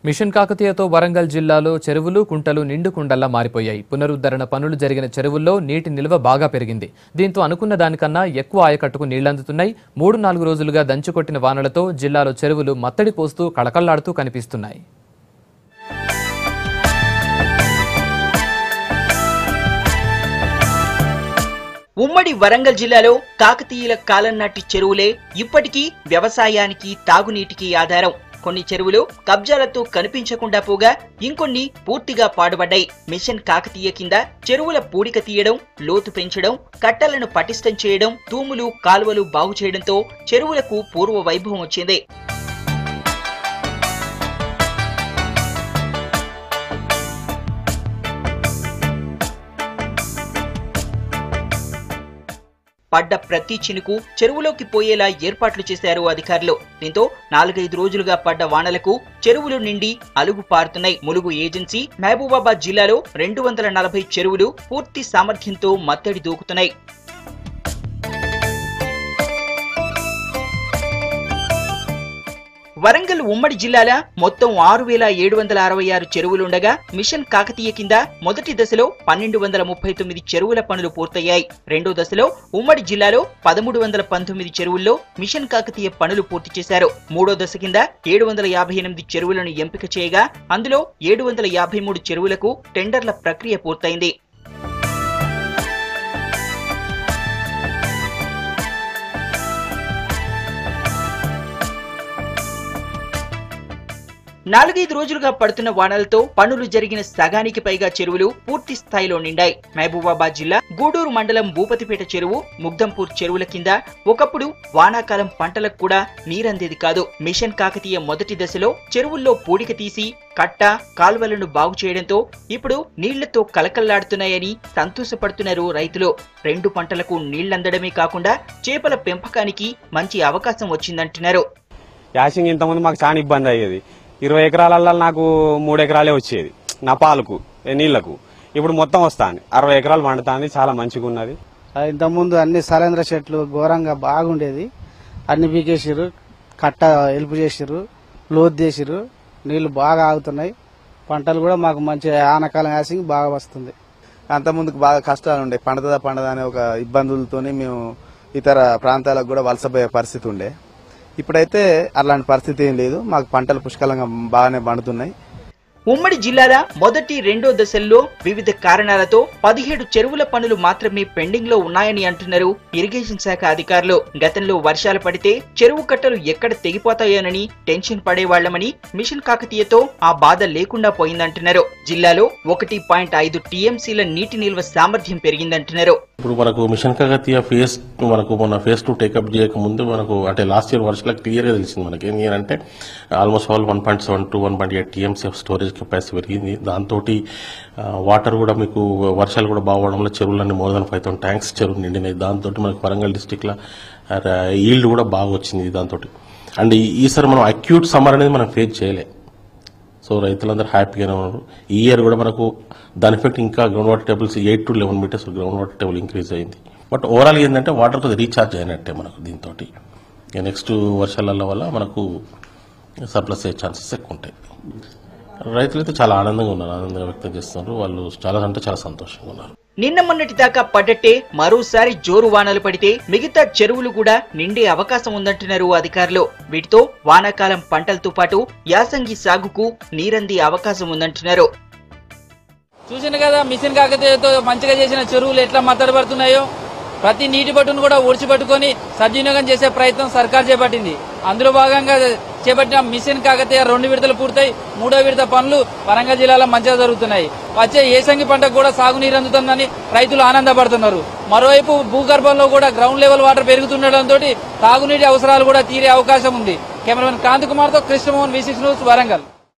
Machine కాకతీయతో Warangal జిల్లాలో చెరువులు కుంటలు నిండు కుండల్లా మారిపోయాయి. పునరుద్ధరణ పనులు జరిగిన చెరువుల్లో నీటి నిల్వ బాగా పెరిగింది. దీంతో అనుకున్న దానికన్నా ఎక్కువ ఆయకట్టుకు నీళ్లందుతున్నాయి. 3-4 రోజులుగా దంచుకొట్టిన వానలతో జిల్లాలో చెరువులు మత్తడి పోస్తూ కళకళ్లాడుతూ కనిపిస్తున్నాయి. ఉమ్మడి వరంగల్ జిల్లాలో కాకతీయుల కాలం నాటి చెరువులే ఇప్పటికీ వ్యవసాయానికి తాగునీటికి ఆధారం. కొన్ని చెరువులు కబ్జాలతో కనిపించకుండా పోగా ఇంకొన్ని పూర్తిగా పాడుబడ్డాయి. మిషన్ కాకతీయ కింద చెరువుల పూడిక తీయడం, లోతు పెంచడం, కట్టలను పటిష్టం చేయడం, తూములు కాలువలు బాగు చేయడంతో చెరువులకు పూర్వ వైభవం వచ్చింది. పడ్డ ప్రతి చినుకు చెరువులోకి పోయేలా ఏర్పాట్లు చేశారు అధికారులు. దీంతో 4-5 రోజులుగా పడ్డ వానలకు చెరువులు నిండి అలుగు పారుతున్నాయి. ములుగు ఏజెన్సీ మహబూబాబాద్ జిల్లాలో 240 చెరువులు పూర్తి సామర్థ్యంతో మత్తడి దూకుతున్నాయి. వరంగల్ ఉమ్మడి జిల్లాల మొత్తం 6,766 చెరువులుండగా మిషన్ కాకతీయ కింద మొదటి దశలో 1,239 చెరువుల పనులు పూర్తయ్యాయి. రెండో దశలో ఉమ్మడి జిల్లాలో 1,319 చెరువుల్లో మిషన్ కాకతీయ పనులు పూర్తి చేశారు. మూడో దశ కింద 758 చెరువులను ఎంపిక చేయగా అందులో 753 చెరువులకు టెండర్ల ప్రక్రియ పూర్తయింది. నాలుగైదు రోజులుగా పడుతున్న వానలతో పనులు జరిగిన సగానికి పైగా చెరువులు పూర్తి స్థాయిలో నిండాయి. మహబూబాబాద్ జిల్లా గూడూరు మండలం భూపతిపేట చెరువు, ముగ్ధంపూర్ చెరువుల కింద ఒకప్పుడు వానాకాలం పంటలకు కూడా నీరందేది కాదు. మిషన్ కాకతీయ మొదటి దశలో చెరువుల్లో పూడిక తీసి కట్ట కాల్వలను బాగు చేయడంతో ఇప్పుడు నీళ్లతో కలకల్లాడుతున్నాయని సంతోషపడుతున్నారు రైతులు. 2 పంటలకు నీళ్లందడమే కాకుండా చేపల పెంపకానికి మంచి అవకాశం వచ్చిందంటున్నారు. యాసింగ్ ఇంతకుముందు మాకు చాలా ఇబ్బంది అయ్యేది. 20 ఎకరాలలో నాకు 3 ఎకరాలే వచ్చేది నా పాలకు నీళ్లకు. ఇప్పుడు మొత్తం వస్తాను 60 ఎకరాలు పండుతాంది. చాలా మంచిగా ఉన్నది. ఇంతకుముందు అన్ని సరేంద్ర చెట్లు ఘోరంగా బాగుండేది. అన్ని పీకేసిర్రు, కట్ట హెల్ప్ చేసిర్రు, లోతు చేసిర్రు, నీళ్లు బాగా ఆగుతున్నాయి. పంటలు కూడా మాకు మంచి ఆనకాలం యాసింగ్ బాగా వస్తుంది. అంతకుముందుకు బాగా కష్టాలు ఉండే, పండదా అనే ఒక ఇబ్బందులతోనే మేము ఇతర ప్రాంతాలకు కూడా వలసపోయే పరిస్థితి ఉండే. ఇప్పుడైతే అలాంటి పరిస్థితి ఏం లేదు. మాకు పంటలు పుష్కలంగా బాగానే పండుతున్నాయి. ఉమ్మడి జిల్లాల మొదటి రెండో దశల్లో వివిధ కారణాలతో 17 చెరువుల పనులు మాత్రమే పెండింగ్ లో ఉన్నాయని అంటున్నారు ఇరిగేషన్ శాఖ అధికారులు. గతంలో వర్షాలు పడితే చెరువు కట్టలు ఎక్కడ తెగిపోతాయోనని టెన్షన్ పడేవాళ్లమని మిషన్ కాకతీయతో ఆ బాధ లేకుండా పోయిందంటున్నారు. జిల్లాలో 1.5 టీఎంసీల నీటి నిల్వ సామర్థ్యం పెరిగిందంటున్నారు. ఇప్పుడు మనకు మిషన్ కాకతీయ మన ఫేజ్ 2 టేకప్ చేయక ముందు మనకు అంటే లాస్ట్ ఇయర్ వర్షాలకు క్లియర్ గా తెలిసింది మనకి. ఏంటంటే almost 1.7 to 1.8 TMC of storage capacity పెరిగింది. దాంతో వాటర్ కూడా మీకు వర్షాలు కూడా బాగవడంలో చెరువులన్నీ మోర్ దాన్ 5,000 ట్యాంక్స్ చెరువు నిండినాయి. దాంతో మనకు వరంగల్ డిస్టిక్ లో ఈల్డ్ కూడా బాగా వచ్చింది దాంతో. అండ్ ఈసారి మనం అక్యూట్ సమ్మర్ అనేది మనం ఫేస్ చేయలే. సో రైతులందరూ హ్యాపీగానే ఉన్నారు. ఈ ఇయర్ కూడా మనకు దాని ఎఫెక్ట్ ఇంకా ground water tables 8 to 11 metres ground water table increase అయింది. బట్ ఓవరాల్ ఏంటంటే వాటర్ కొద్దిగా రీఛార్జ్ అయినట్టే మనకు దీంతో. నెక్స్ట్ వర్షాల వల్ల మనకు సర్ప్లస్ అయ్యే ఛాన్సెస్ ఎక్కువ ఉంటాయి. రైతులైతే చాలా ఆనందంగా ఉన్నారు, ఆనందంగా వ్యక్తం చేస్తున్నారు. వాళ్ళు చాలా సంతోషంగా ఉన్నారు. నిన్న మొన్నటి దాకా పడ్డట్టే మరోసారి జోరు వానలు పడితే మిగతా చెరువులు కూడా నిండే అవకాశం ఉందంటున్నారు అధికారులు. వీటితో వానాకాలం పంటలతో పాటు యాసంగి సాగుకు నీరందే అవకాశం ఉందంటున్నారు. చూసిన కదా మిషన్ కాకతీయతో మంచిగా చేసిన చెరువులు ఎట్లా మత్తడి పడుతున్నాయో. ప్రతి నీటి బట్టును కూడా ఒడిచిపట్టుకుని సద్వినియోగం చేసే ప్రయత్నం సర్కార్ చేపట్టింది. అందులో భాగంగా చేపట్టిన మిషన్ కాకతీయ 2 విడతలు పూర్తయి 3వ విడత పనులు వరంగల్ జిల్లాలో మంచిగా జరుగుతున్నాయి. వచ్చే ఏసంగి పంటకు కూడా సాగునీరు అందుతుందని రైతులు ఆనందపడుతున్నారు. మరోవైపు భూగర్భంలో కూడా గ్రౌండ్ లెవెల్ వాటర్ పెరుగుతుండటంతో తాగునీటి అవసరాలు కూడా తీరే అవకాశం ఉంది. కెమెరామెన్ కాంతి కుమార్తో కృష్ణమోహన్, V6 న్యూస్, వరంగల్.